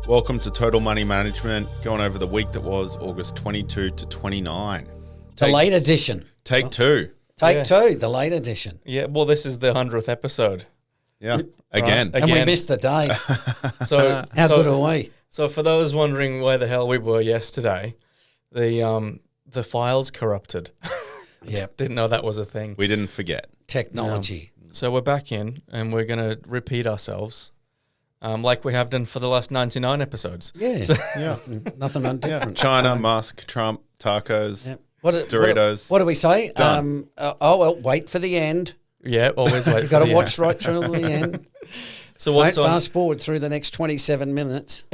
Welcome to Total Money Management, going over the week that was August 22 to 29. The late edition. Take two. Take two, the late edition. Yeah, well, this is the 100th episode. Yeah, again. And we missed the day. So How good are we? So for those wondering where the hell we were yesterday, the files corrupted. Yep. Didn't know that was a thing. We didn't forget. Technology. So we're back in, and we're going to repeat ourselves, like we have done for the last 99 episodes. Yeah. Yeah. Nothing undifferent. China, Musk, Trump, tacos, Yep. Doritos. What do we say? Done. Wait for the end. Yeah, always wait. You've got to watch right through to the end. So what's Don't on? fast forward through the next 27 minutes.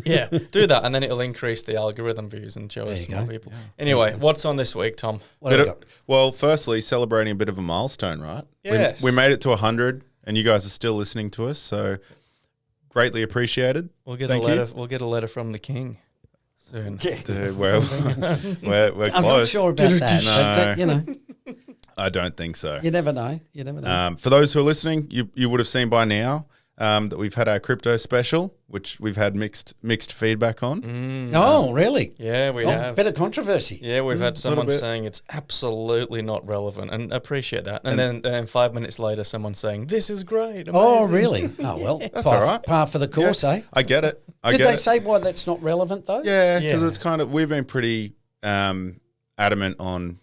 Yeah, do that, and then it'll increase the algorithm views and show us more people. Yeah. Anyway, what's on this week, Tom? What have we got? Well, firstly, celebrating a bit of a milestone, right? Yes. We made it to 100, and you guys are still listening to us, so greatly appreciated. We'll get Thank a letter. you. We'll get a letter from the king soon. Dude, we're close. I'm not sure about that. No. But, you know, I don't think so. you never know. You never know. For those who are listening, you would have seen by now that we've had our crypto special, which we've had mixed feedback on. Oh, really? Yeah, we have. Bit of controversy. Yeah, we've had someone bit. saying it's absolutely not relevant, and appreciate that. And then 5 minutes later, someone saying, this is great. Oh, amazing." really? Oh, well. That's all right. Par for the course, Yeah, eh? I get it. Did they say why that's not relevant, though? Yeah, because Yeah. it's kind of, we've been pretty adamant on,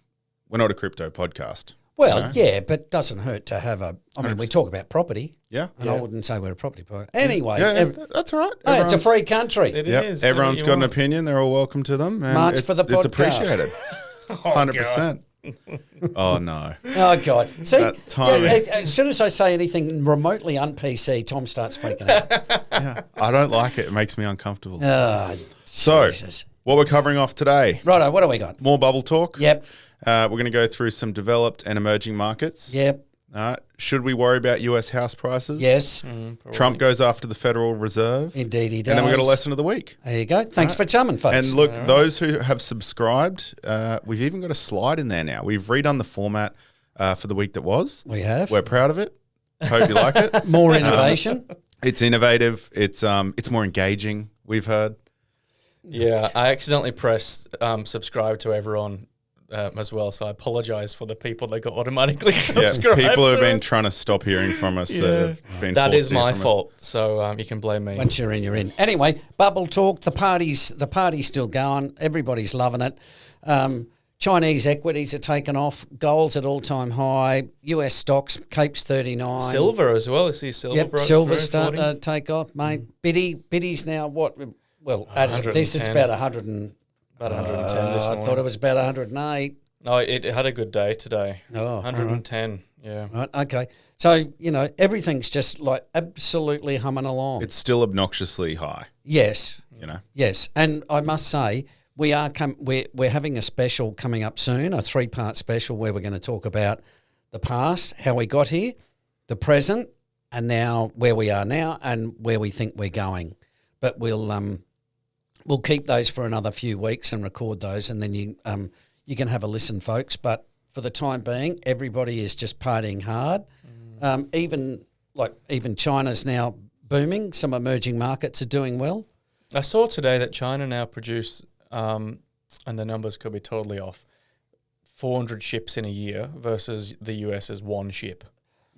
we're not a crypto podcast. Well, you know? yeah, but doesn't hurt to have a. I mean, we talk about property, Yeah. and I wouldn't say we're a property podcast. Anyway, Yeah, that's all right. hey, it's a Everyone's- free country. It Yep. is. Everyone's You got an want. opinion. They're all welcome to them. And March for the It's podcast. appreciated. 100%. Oh, no. Oh God! See, That timing. as soon as I say anything remotely un-PC, Tom starts freaking out. Yeah. I don't like it. It makes me uncomfortable. Oh, So, Jesus. what we're covering off today, Righto, what do we got? more bubble talk. Yep, We're going to go through some developed and emerging markets. yep, Should we worry about US house prices? yes, Trump goes after the Federal Reserve. indeed he does. And then we got a lesson of the week. There you go. Thanks for chumming, folks. And look, those who have subscribed, we've even got a slide in there now. We've redone the format for the week that was. we have We're proud of it. Hope you like it. more innovation. It's innovative. It's more engaging, we've heard. Yeah, I accidentally pressed subscribe to everyone as well, so I apologise for the people that got automatically Yeah, subscribed. people have to been it. trying to stop hearing from us that have been That forced is to hear my from us. fault, so you can blame me. Once you're in, you're in. Anyway, bubble talk. The party's still going. Everybody's loving it. Chinese equities are taking off. Gold's at all-time high. US stocks, Cape's 39. Silver as well. I see silver. Yep, broke silver's through starting 40. to take off, mate. Biddy's now what? Well, as of this, it's 110. about 100 and... About 110 this I morning. thought it was about 108. No, it had a good day today. Oh, 110, yeah. Right, okay. So, everything's just like absolutely humming along. It's still obnoxiously high, Yes, you know. yes. And I must say, we're having a special coming up soon, a 3-part special where we're going to talk about the past, how we got here, the present, and now where we are now and where we think we're going. But we'll keep those for another few weeks and record those, and then you can have a listen, folks. But for the time being, everybody is just partying hard. Even China's now booming. Some emerging markets are doing well. I saw today that China now produce, and the numbers could be totally off, 400 ships in a year versus the US's one ship.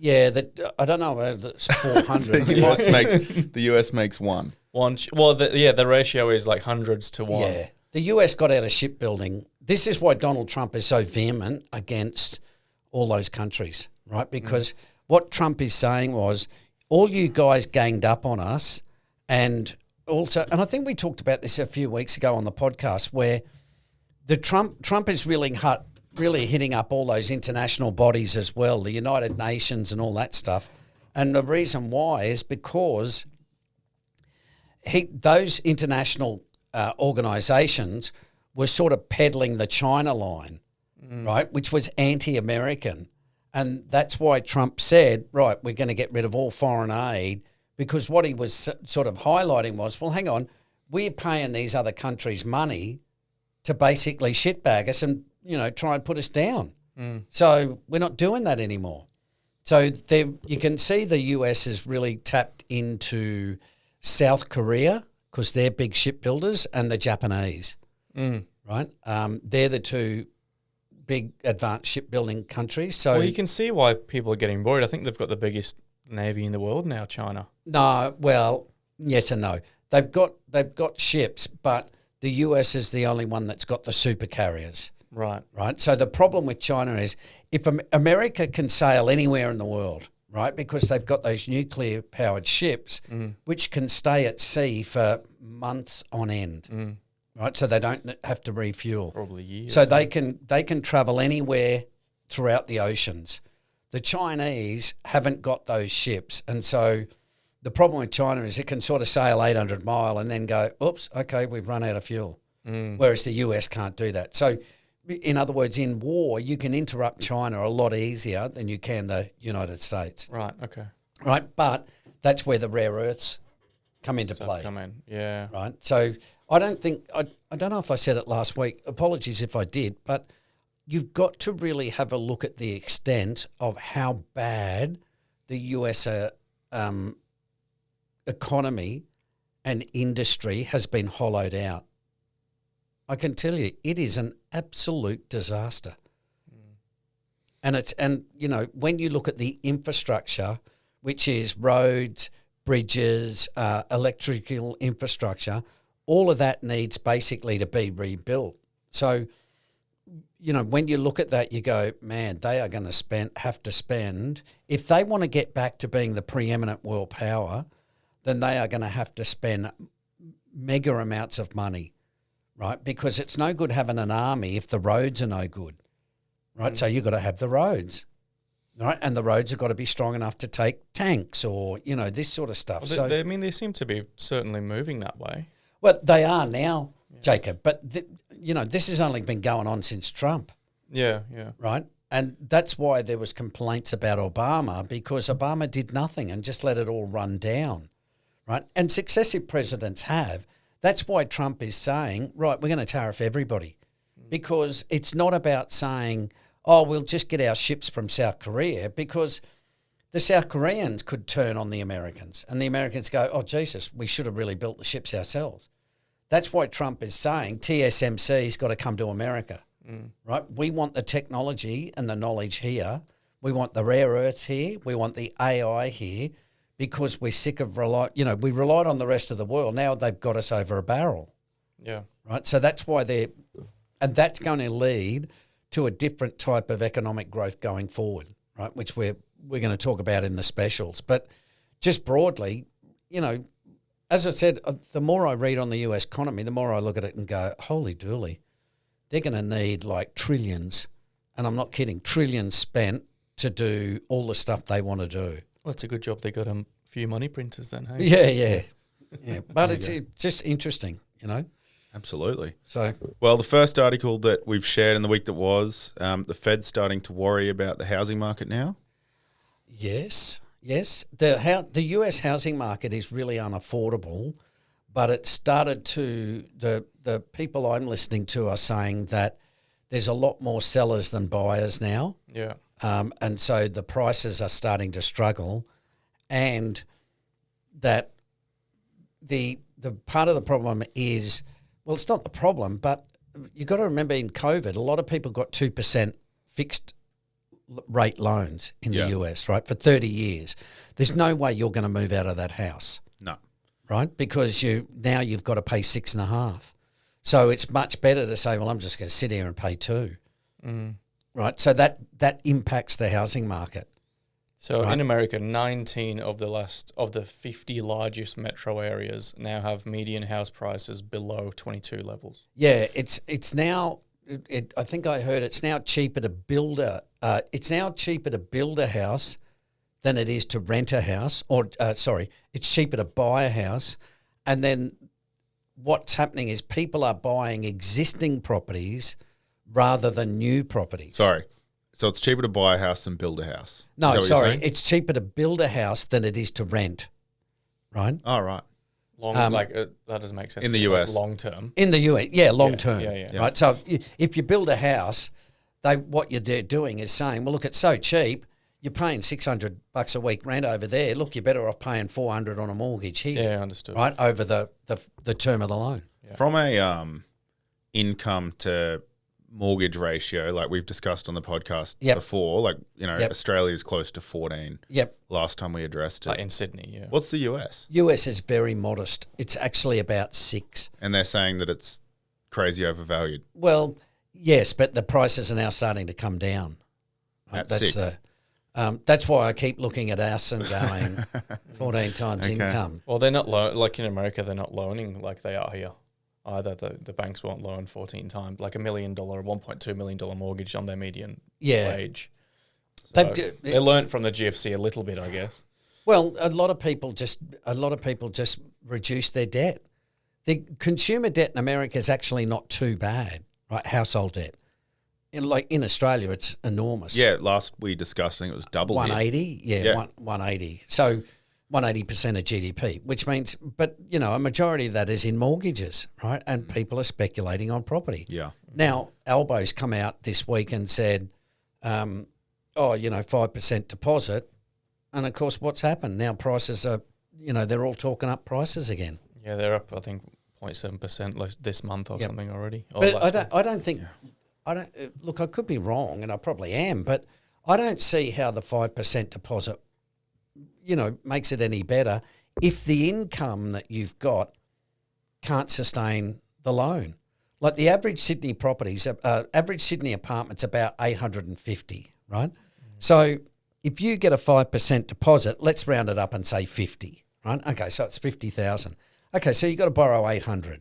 Yeah, I don't know. It's 400. The US makes one. The ratio is like hundreds to one. Yeah, the US got out of shipbuilding. This is why Donald Trump is so vehement against all those countries, right? Because what Trump is saying was, all you guys ganged up on us, and I think we talked about this a few weeks ago on the podcast, where the Trump is really hitting up all those international bodies as well, the United Nations and all that stuff. And the reason why is because those international organisations were sort of peddling the China line, right, which was anti-American. And that's why Trump said, right, we're going to get rid of all foreign aid, because what he was sort of highlighting was, well, hang on, we're paying these other countries money to basically shitbag us and, try and put us down. So we're not doing that anymore. So you can see the US has really tapped into South Korea because they're big shipbuilders, and the Japanese, right? They're the two big advanced shipbuilding countries. So Well, you can see why people are getting worried. I think they've got the biggest navy in the world now, China. no, well, yes and no. They've got ships, but the US is the only one that's got the super carriers. Right. Right. So the problem with China is if America can sail anywhere in the world, right, because they've got those nuclear powered ships, which can stay at sea for months on end, right? So they don't have to refuel. Probably years. So they can travel anywhere throughout the oceans. The Chinese haven't got those ships, and so the problem with China is it can sort of sail 800 mile and then go, oops, okay, we've run out of fuel, whereas the US can't do that. So in other words, in war, you can interrupt China a lot easier than you can the United States. Right. Okay. Right. But that's where the rare earths come into play. Come in. Yeah. Right. So I don't know if I said it last week. Apologies if I did, but you've got to really have a look at the extent of how bad the US economy and industry has been hollowed out. I can tell you, it is an absolute disaster. And when you look at the infrastructure, which is roads, bridges, electrical infrastructure, all of that needs basically to be rebuilt. So, when you look at that, you go, man, they are going to have to spend, if they want to get back to being the preeminent world power, then they are going to have to spend mega amounts of money. Right, because it's no good having an army if the roads are no good, right? So you've got to have the roads, right? And the roads have got to be strong enough to take tanks or, this sort of stuff. Well, they seem to be certainly moving that way. Well, they are now, Jacob, but, this has only been going on since Trump. Yeah, yeah. Right? And that's why there was complaints about Obama, because Obama did nothing and just let it all run down, right? And successive presidents have. That's why Trump is saying, right, we're going to tariff everybody, because it's not about saying, oh, we'll just get our ships from South Korea, because the South Koreans could turn on the Americans and the Americans go, oh, Jesus, we should have really built the ships ourselves. That's why Trump is saying TSMC's got to come to America, right? We want the technology and the knowledge here. We want the rare earths here. We want the AI here. Because we're sick of we relied on the rest of the world. Now they've got us over a barrel. Yeah. Right. So that's why and that's going to lead to a different type of economic growth going forward, right? Which we're going to talk about in the specials. But just broadly, as I said, the more I read on the US economy, the more I look at it and go, holy dooly, they're going to need like trillions, and I'm not kidding, trillions spent to do all the stuff they want to do. Well, it's a good job they got a few money printers then, hey? Yeah. But it's just interesting, Absolutely. So, well, the first article that we've shared in the week that was, the Fed's starting to worry about the housing market now. Yes. The US housing market is really unaffordable, but it started to the people I'm listening to are saying that there's a lot more sellers than buyers now. Yeah. And so the prices are starting to struggle, and that the part of the problem is, well, it's not the problem, but you've got to remember in COVID, a lot of people got 2% fixed rate loans in the US, right, for 30 years. There's no way you're going to move out of that house. No. Right, because now you've got to pay 6.5. So it's much better to say, well, I'm just going to sit here and pay 2. Right, so that impacts the housing market. So in America, 19 of the 50 largest metro areas now have median house prices below 22 levels. Yeah, it's now. I think I heard it's now cheaper to build a house than it is to rent a house. It's cheaper to buy a house, and then what's happening is people are buying existing properties rather than new properties. Sorry. So it's cheaper to buy a house than build a house. No, sorry. It's cheaper to build a house than it is to rent, right? Oh, right. That doesn't make sense. In the US. Long term. In the US, yeah, long term. Yeah. Right? So if you build a house, what you're doing is saying, well, look, it's so cheap, you're paying $600 a week rent over there. Look, you're better off paying $400 on a mortgage here. Yeah, understood. Right, over the term of the loan. Yeah. From a income to mortgage ratio, like we've discussed on the podcast before, like, Australia is close to 14. Yep. Last time we addressed it. Like in Sydney, yeah. What's the US? US is very modest. It's actually about 6. And they're saying that it's crazy overvalued. Well, yes, but the prices are now starting to come down. Right? At 6. That's why I keep looking at us and going 14 times income. Well, they're not like in America, they're not loaning like they are here. Either the banks won't loan 14 times, like $1 million, $1.2 million mortgage on their median wage. So they learned from the GFC a little bit, I guess. Well, a lot of people just reduce their debt. The consumer debt in America is actually not too bad, right? Household debt. In Australia, it's enormous. Yeah, last we discussed, I think it was double 180. Yeah. 180. So 180% of GDP, which means, but a majority of that is in mortgages, right? And people are speculating on property. Yeah. Now, Albo's come out this week and said, 5% deposit. And of course, what's happened? Now prices are, they're all talking up prices again. Yeah, they're up, I think, 0.7% this month or something already. But I don't think, look, I could be wrong, and I probably am, but I don't see how the 5% deposit makes it any better if the income that you've got can't sustain the loan. Like the average Sydney average Sydney apartment's about 850, right? So if you get a 5% deposit, let's round it up and say 50, right? Okay, so it's 50,000. Okay, so you've got to borrow 800.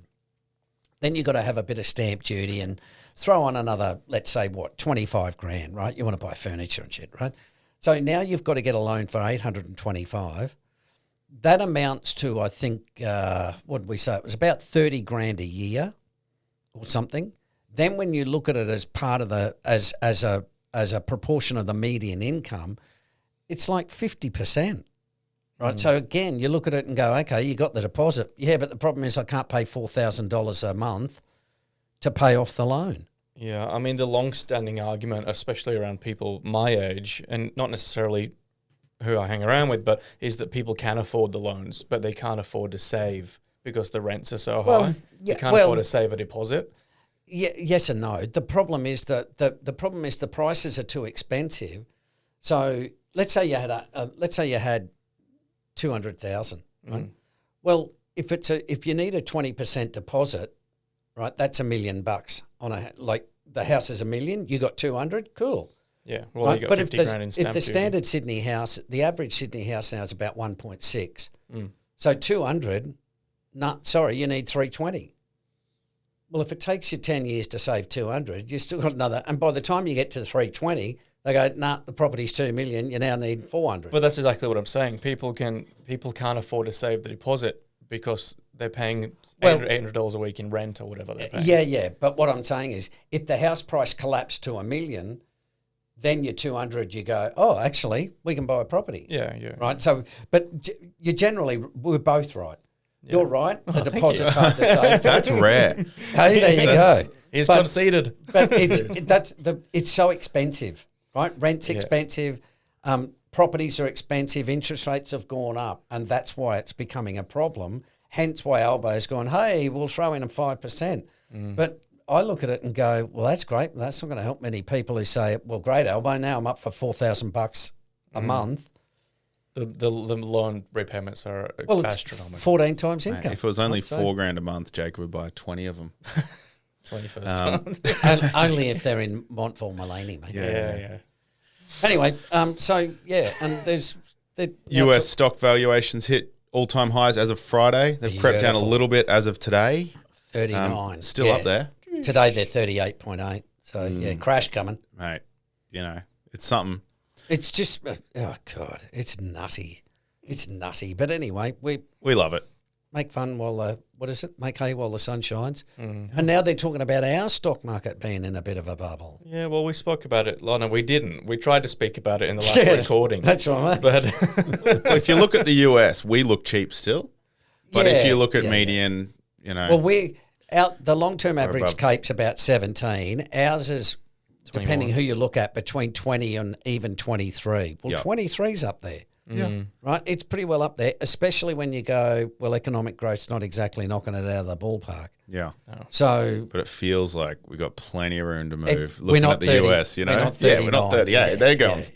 Then you've got to have a bit of stamp duty and throw on another, let's say, 25 grand, right? You want to buy furniture and shit, right? So now you've got to get a loan for 825. That amounts to, I think, what did we say? It was about 30 grand a year or something. Then when you look at it as part of as a proportion of the median income, it's like 50%. Right. So again, you look at it and go, okay, you got the deposit. Yeah, but the problem is I can't pay $4,000 a month to pay off the loan. Yeah, I mean, the long-standing argument, especially around people my age, and not necessarily who I hang around with, but is that people can afford the loans, but they can't afford to save because the rents are so high. Yeah, they can't afford to save a deposit. Yeah, yes and no. The problem is that the prices are too expensive. So let's say you had 200,000, right? Well, if you need a 20% deposit, right, that's $1 million on the house is $1 million, you got 200, cool. Yeah, well, right? you got but 50 grand in stamp if the duty. standard Sydney house, the average Sydney house now is about 1.6. So 200, you need 320. Well, if it takes you 10 years to save 200, you still got another, and by the time you get to 320, they go, the property's 2 million, you now need 400. But that's exactly what I'm saying. People can't afford to save the deposit because they're paying $800 a week in rent or whatever they're paying. Yeah. But what I'm saying is, if the house price collapsed to $1 million, then your 200, you go, oh, actually, we can buy a property. Yeah. Right. So, but we're both right. Yeah. You're right. The deposit's hard to save. That's rare. Hey, there you go. He's conceded. But it's so expensive, right? Rent's expensive. Properties are expensive. Interest rates have gone up, and that's why it's becoming a problem. Hence why Albo's gone, hey, we'll throw in a 5%. But I look at it and go, well, that's great. That's not going to help many people who say, well, great, Albo, now I'm up for $4,000 a month. The loan repayments are astronomical. 14 times income. Mate, if it was only $4,000 a month, Jacob would buy 20 of them. 21st. And only if they're in Montville, Mulaney, mate. Yeah. Anyway, and there's US stock valuations hit all-time highs as of Friday. They've crept down a little bit as of today. 39. Still up there. Today they're 38.8. So, crash coming. Mate, it's something. It's just, oh, God, it's nutty. It's nutty. But anyway, we love it. Make fun while make hay while the sun shines. And now they're talking about our stock market being in a bit of a bubble. Yeah, well, we spoke about it. No, we didn't. We tried to speak about it in the last recording. That's right. But well, if you look at the US, we look cheap still. But if you look at median, Well, the long-term average Cape's about 17. Ours is depending who you look at, between 20 and even 23. Well, 23's up there. Yeah. Right? It's pretty well up there, especially when you go, well, economic growth's not exactly knocking it out of the ballpark. Yeah. No. So, but it feels like we've got plenty of room to move. We're Looking not at the 30, US, you know? we're not We're not 39. 30. Yeah, Yeah,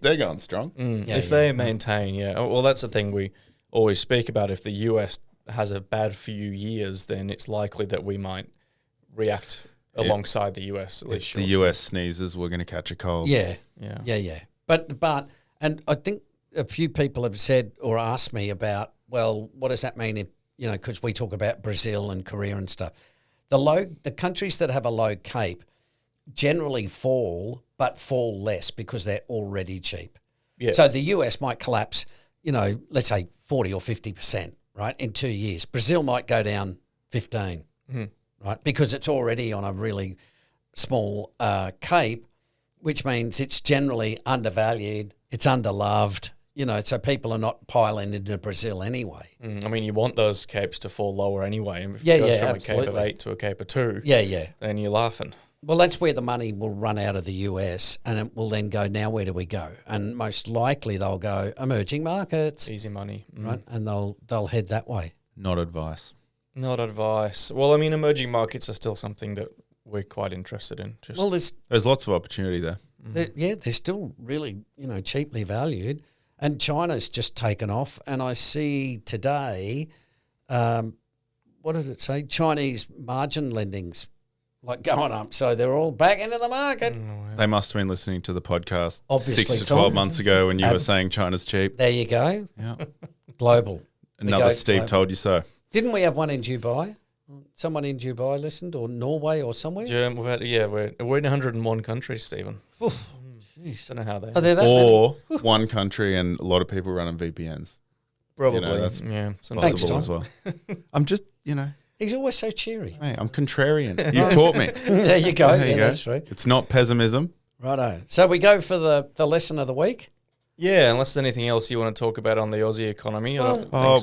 they're going strong. If they maintain, well, that's the thing we always speak about. If the US has a bad few years, then it's likely that we might react alongside the US. At least if the US sneezes, we're going to catch a cold. Yeah. Yeah. But, and I think a few people have said or asked me about, well, what does that mean if, because we talk about Brazil and Korea and stuff. The countries that have a low CAPE generally fall, but fall less because they're already cheap. Yeah. So the US might collapse, let's say 40 or 50%, right, in 2 years. Brazil might go down 15, right, because it's already on a really small CAPE, which means it's generally undervalued, it's underloved, so people are not piling into Brazil anyway. I mean, you want those capes to fall lower anyway. And if Yeah, it goes yeah, from absolutely. a cape of 8 to a cape of 2, Yeah. then you're laughing. Well, that's where the money will run out of the US, and it will then go, now where do we go? And most likely they'll go emerging markets, Easy money. right? And they'll head that way. Not advice. Not advice. Well, I mean, emerging markets are still something that we're quite interested in. Well, there's lots of opportunity there. They're still really, cheaply valued. And China's just taken off. And I see today, what did it say? Chinese margin lending's going up. So they're all back into the market. They must have been listening to the podcast Obviously, 6 to 12 months ago when you were saying China's cheap. There you go. Yeah. Global. Another Steve global. told you so. Didn't we have one in Dubai? Someone in Dubai listened, or Norway, or somewhere? We're in 101 countries, Stephen. Jeez. Don't know how they. Are there that Or one country and a lot of people running VPNs. Probably. That's sometimes. Thanks, possible Tom. as well. I'm just, He's always so cheery. hey, I'm contrarian. You've taught me. There you go. There you go. That's right. It's not pessimism. Righto. So we go for the lesson of the week. Yeah, unless there's anything else you want to talk about on the Aussie economy.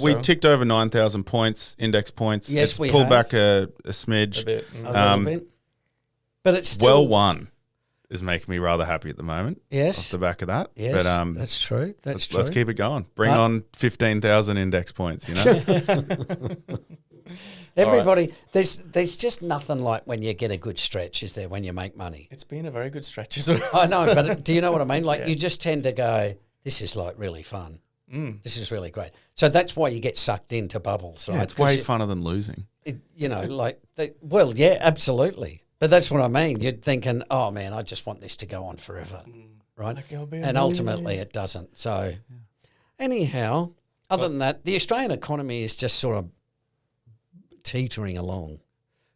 We ticked over 9,000 points, index points. Yes, it's we pulled have. back a smidge. A bit. A little bit. But it's still... Well won is making me rather happy at the moment. Yes. Off the back of that. Yes, But, that's true. Let's keep it going. Bring on 15,000 index points, Everybody, there's just nothing like when you get a good stretch, is there, when you make money? It's been a very good stretch as well. I know, but do you know what I mean? Like you just tend to go, this is like really fun. This is really great. So that's why you get sucked into bubbles, right? Yeah, it's way funner than losing. Yeah, absolutely. But that's what I mean. You're thinking, oh man, I just want this to go on forever, right? And ultimately it doesn't. So anyhow, other than that, the Australian economy is just sort of teetering along.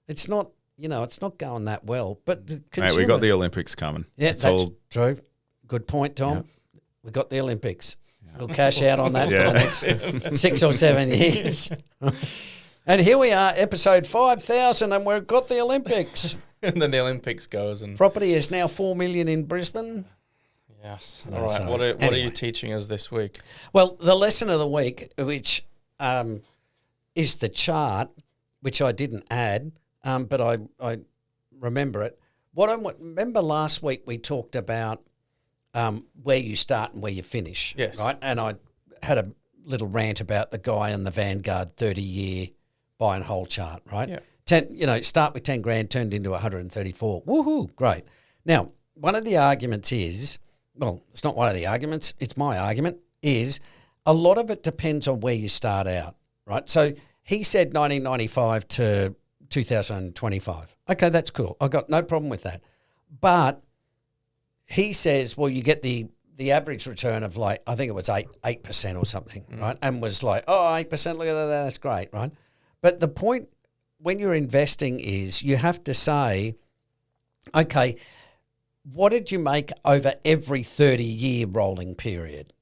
It's not, it's not going that well. But Mate, we got the Olympics coming. Yeah, that's true. Good point, Tom. Yeah. We got the Olympics. We'll cash out on that for the next 6 or 7 years. And here we are, episode 5,000, and we've got the Olympics. And then the Olympics goes and property is now $4 million in Brisbane. Yes. No, all right. so What are anyway. you teaching us this week? Well, the lesson of the week, which is the chart, which I didn't add, but I remember it. Remember last week we talked about where you start and where you finish. Yes. Right. And I had a little rant about the guy in the Vanguard 30-year buy and hold chart. Right. Yeah. Start with 10 grand, turned into 134. Woohoo! Great. Now, one of the arguments is, well, it's not one of the arguments. It's my argument. Is a lot of it depends on where you start out. Right. So he said 1995 to 2025. Okay, that's cool. I got no problem with that. But he says, well, you get the average return of I think it was 8% or something, right? And was like, 8%, look at that, that's great, right? But the point when you're investing is you have to say, okay, what did you make over every 30-year rolling period,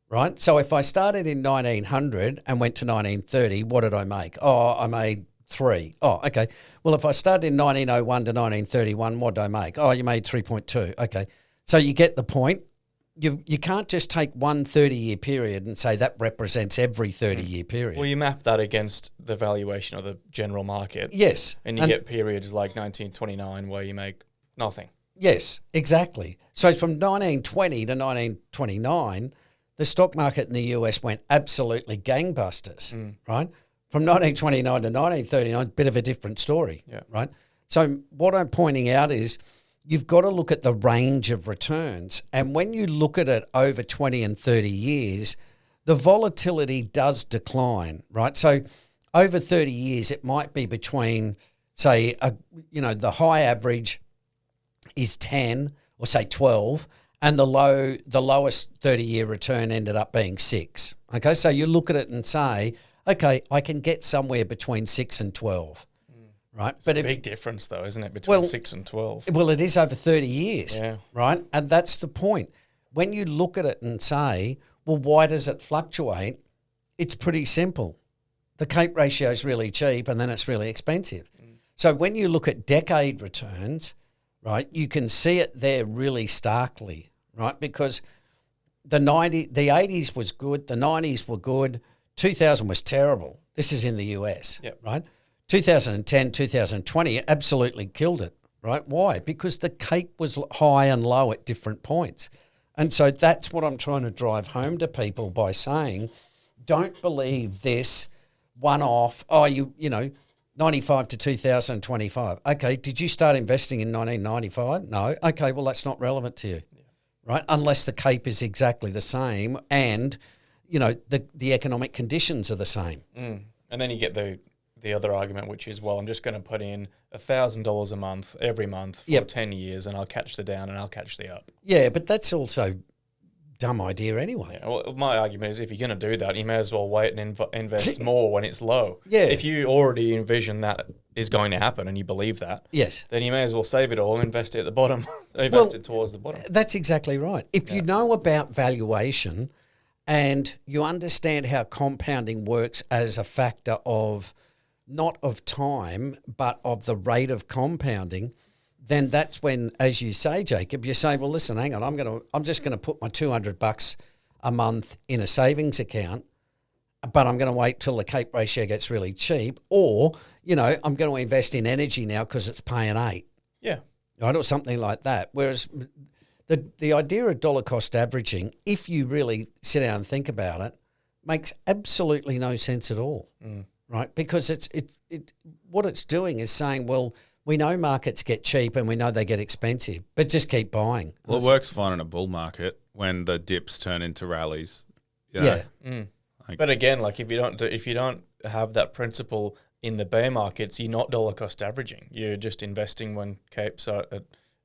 right? So if I started in 1900 and went to 1930, what did I make? I made 3. Okay. Well, if I started in 1901 to 1931, what did I make? You made 3.2. Okay. So you get the point. You can't just take one 30-year period and say that represents every 30-year period. Well, you map that against the valuation of the general market. Yes. And you get periods like 1929 where you make nothing. Yes, exactly. So from 1920 to 1929, the stock market in the US went absolutely gangbusters, right? From 1929 to 1939, bit of a different story, right? So what I'm pointing out is you've got to look at the range of returns. And when you look at it over 20 and 30 years, the volatility does decline, right? So over 30 years, it might be between, say, the high average is 10 or say 12, and the lowest 30-year return ended up being 6. Okay, so you look at it and say, okay, I can get somewhere between 6 and 12. Right, it's a big difference, though, isn't it, between 6 and 12? Well, it is over 30 years, right? And that's the point. When you look at it and say, well, why does it fluctuate? It's pretty simple. The Cape ratio is really cheap and then it's really expensive. So when you look at decade returns, right, you can see it there really starkly, right? Because the 80s was good, the 90s were good, 2000 was terrible. This is in the US, right? 2010, 2020 absolutely killed it, right? Why? Because the Cape was high and low at different points. And so that's what I'm trying to drive home to people by saying, don't believe this one-off, 95 to 2025. Okay, did you start investing in 1995? No. Okay, well, that's not relevant to you, right? Unless the Cape is exactly the same and, the economic conditions are the same. And then you get the other argument, which is, well, I'm just going to put in $1,000 a month every month for 10 years and I'll catch the down and I'll catch the up. Yeah, but that's also dumb idea anyway. Yeah, well, my argument is if you're going to do that, you may as well wait and invest more when it's low. Yeah. If you already envision that is going to happen and you believe that, then you may as well save it all and invest it at the bottom, it towards the bottom. That's exactly right. If you know about valuation and you understand how compounding works as a factor of not of time, but of the rate of compounding, then that's when, as you say, Jacob, you say, well, listen, hang on, I'm just going to put my $200 a month in a savings account, but I'm going to wait till the Cape ratio gets really cheap, or, I'm going to invest in energy now because it's paying 8. Yeah. Right, or something like that. Whereas the idea of dollar cost averaging, if you really sit down and think about it, makes absolutely no sense at all. Right? Because what it's doing is saying, well, we know markets get cheap and we know they get expensive, but just keep buying. Well, it works fine in a bull market when the dips turn into rallies. Yeah. But again, like if you don't have that principle in the bear markets, you're not dollar cost averaging. You're just investing when capes are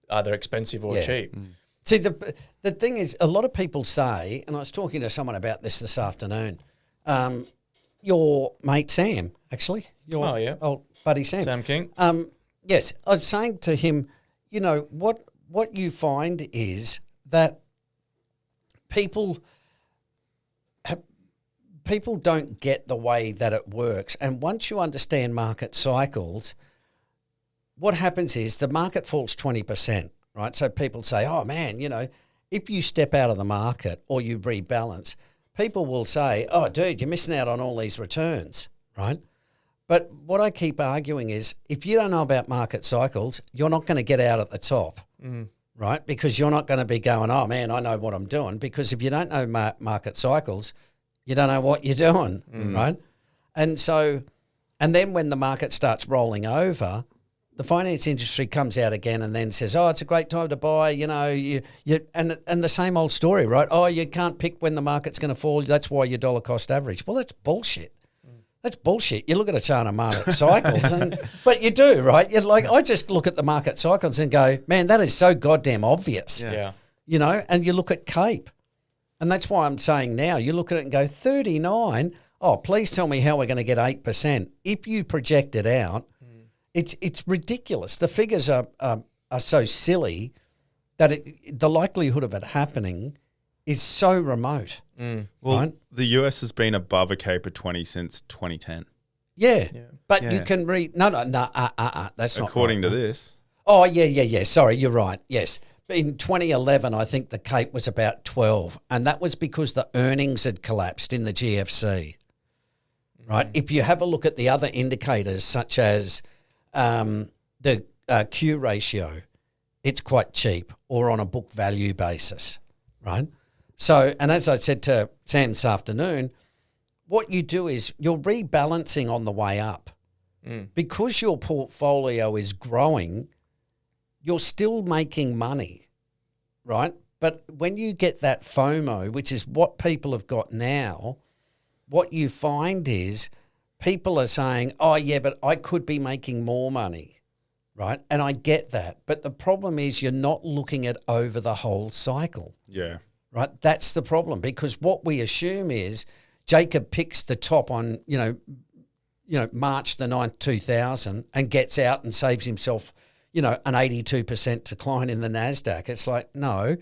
either expensive or cheap. See, the thing is, a lot of people say, and I was talking to someone about this afternoon. Your mate Sam, actually, your old buddy Sam. Sam King. Yes, I was saying to him, what you find is that people don't get the way that it works. And once you understand market cycles, what happens is the market falls 20%, right? So people say, oh, man, if you step out of the market or you rebalance, people will say, oh, dude, you're missing out on all these returns, right? But what I keep arguing is if you don't know about market cycles, you're not going to get out at the top, right? Because you're not going to be going, oh, man, I know what I'm doing. Because if you don't know market cycles, you don't know what you're doing, right? And then when the market starts rolling over, the finance industry comes out again and then says, oh, it's a great time to buy, and the same old story, right? Oh, you can't pick when the market's going to fall. That's why you dollar cost average. Well, that's bullshit. That's bullshit. You look at a chart of market cycles, but you do, right? You're like, I just look at the market cycles and go, man, that is so goddamn obvious. Yeah. And you look at Cape. And that's why I'm saying now, you look at it and go, 39, oh, please tell me how we're going to get 8%. If you project it out, it's ridiculous. The figures are so silly that the likelihood of it happening is so remote. Well, right? The US has been above a Cape of 20 since 2010. Yeah. But you can read... No, that's not according to this. Oh, yeah. Sorry, you're right. Yes. In 2011, I think the Cape was about 12, and that was because the earnings had collapsed in the GFC, right? If you have a look at the other indicators, such as the Q ratio, it's quite cheap or on a book value basis, right? So, and as I said to Sam this afternoon, what you do is you're rebalancing on the way up. Because your portfolio is growing, you're still making money, right? But when you get that FOMO, which is what people have got now, what you find is people are saying, oh, yeah, but I could be making more money, right? And I get that. But the problem is you're not looking at over the whole cycle. Yeah. Right? That's the problem, because what we assume is Jacob picks the top on, March the 9th, 2000 and gets out and saves himself, an 82% decline in the NASDAQ. It's like, no,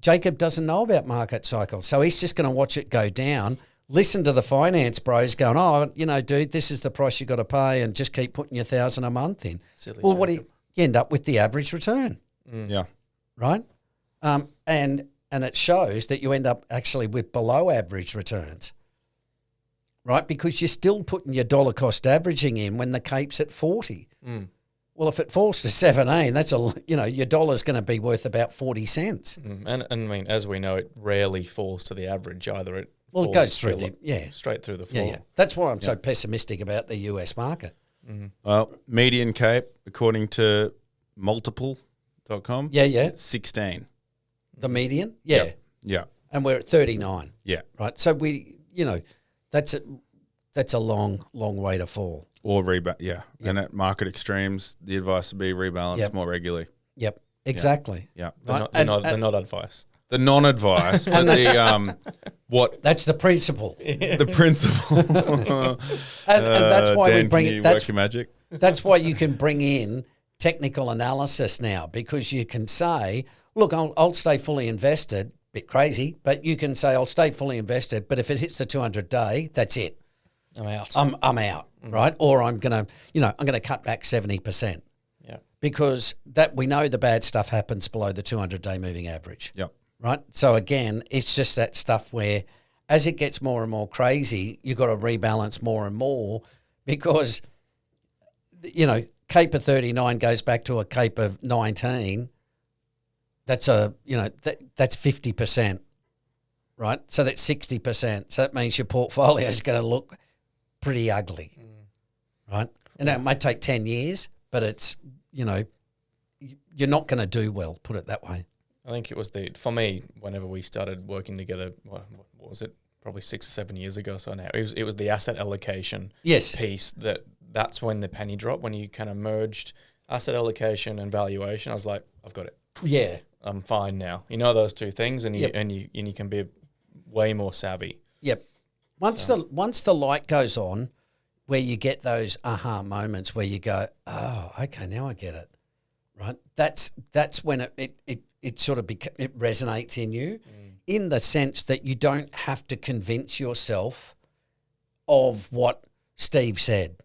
Jacob doesn't know about market cycles. So he's just going to watch it go down, listen to the finance bros going, oh, dude, this is the price you got to pay, and just keep putting your $1,000 a month in. Silly well, Jacob. what do you end up with? The average return. Yeah. Right? And it shows that you end up actually with below average returns. Right? Because you're still putting your dollar cost averaging in when the Cape's at 40. Well, if it falls to 17, that's your dollar's going to be worth about 40 cents. And I mean, as we know, it rarely falls to the average either. It goes through straight through the floor. Yeah. That's why I'm so pessimistic about the US market. Well, median Cape, according to multiple.com, 16. The median? Yeah. Yeah. And we're at 39. Yeah. Right. So that's a long, long way to fall. Or and at market extremes, the advice would be rebalance more regularly. Yep, exactly. Yeah, They're not advice. The non-advice, but the what? That's the principle. The principle, and that's why we bring it. Work your magic. That's why you can bring in technical analysis now, because you can say, "Look, I'll stay fully invested." Bit crazy, but you can say, "I'll stay fully invested," but if it hits the 200-day, that's it. I'm out. I'm out, right? Or I'm gonna cut back 70%. Yeah. Because that we know the bad stuff happens below the 200-day moving average. Yep. Right. So again, it's just that stuff where, as it gets more and more crazy, you've got to rebalance more and more, because, Cape of 39 goes back to a Cape of 19. That's that's 50%. Right. So that's 60%. So that means your portfolio is going to look pretty ugly, right? And it might take 10 years, but it's, you're not going to do well, put it that way. I think it was for me, whenever we started working together, what was it? Probably 6 or 7 years ago. So now it was the asset allocation piece that's when the penny dropped, when you kind of merged asset allocation and valuation. I was like, I've got it. Yeah. I'm fine now. You know those two things, and you can be way more savvy. Yep. Once the light goes on, where you get those aha moments where you go, oh, okay, now I get it, right? That's when it sort of it resonates in you, in the sense that you don't have to convince yourself of what Steve said,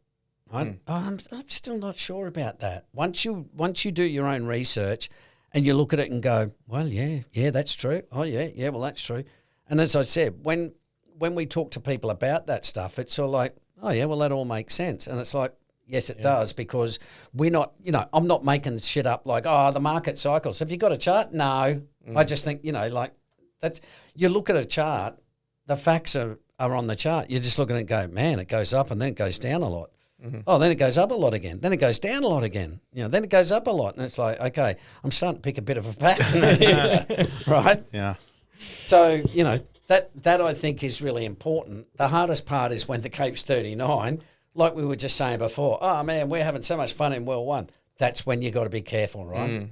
right? I'm still not sure about that. Once you do your own research and you look at it and go, well, yeah, that's true. Oh, yeah, well, that's true. And as I said, when we talk to people about that stuff, it's sort of like, oh, yeah, well, that all makes sense. And it's like, yes, it does, because we're not, I'm not making shit up like, oh, the market cycles. Have you got a chart? No. I just think, that's, you look at a chart, the facts are on the chart. You're just looking at it and go, man, it goes up and then it goes down a lot. Oh, then it goes up a lot again. Then it goes down a lot again. Then it goes up a lot. And it's like, okay, I'm starting to pick a bit of a pattern, right? Yeah. So, that I think is really important. The hardest part is when the Cape's 39, like we were just saying before, oh, man, we're having so much fun in World 1. That's when you got to be careful, right?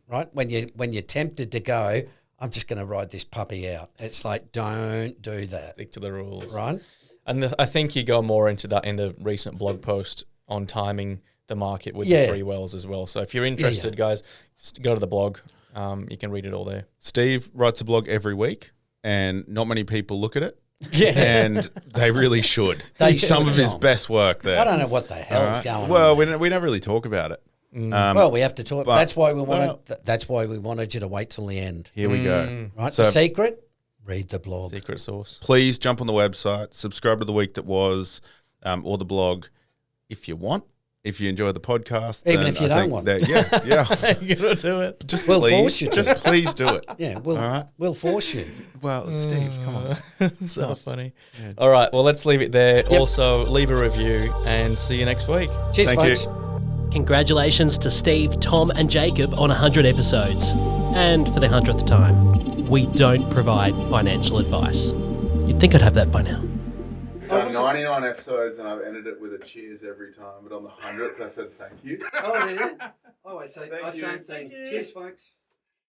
Right? When you're tempted to go, I'm just going to ride this puppy out. It's like, don't do that. Stick to the rules. Right? And I think you go more into that in the recent blog post on timing the market with the 3 wells as well. So if you're interested, guys, just go to the blog. You can read it all there. Steve writes a blog every week, and not many people look at it. Yeah. And they really should. Some of his best work there. I don't know what the hell's going on. Well, we never really talk about it. Well, we have to talk. That's why we wanted. That's why we wanted you to wait till the end. Here we go. Right. So, the secret. Read the blog. Secret sauce. Please jump on the website, subscribe to The Week That Was, or the blog if you want. if you enjoy the podcast, even if you don't want it. Yeah. You're going to do it. We'll force you to. Just please do it. Yeah, we'll force you. Well, Steve, come on. So funny. Yeah. All right, well, let's leave it there. Yep. Also, leave a review and see you next week. Cheers, folks. Congratulations to Steve, Tom, and Jacob on 100 episodes. And for the 100th time, we don't provide financial advice. You'd think I'd have that by now. I've done 99 episodes and I've ended it with a cheers every time, but on the 100th I said thank you. Oh, did you? Oh, I say thank you. Cheers, folks.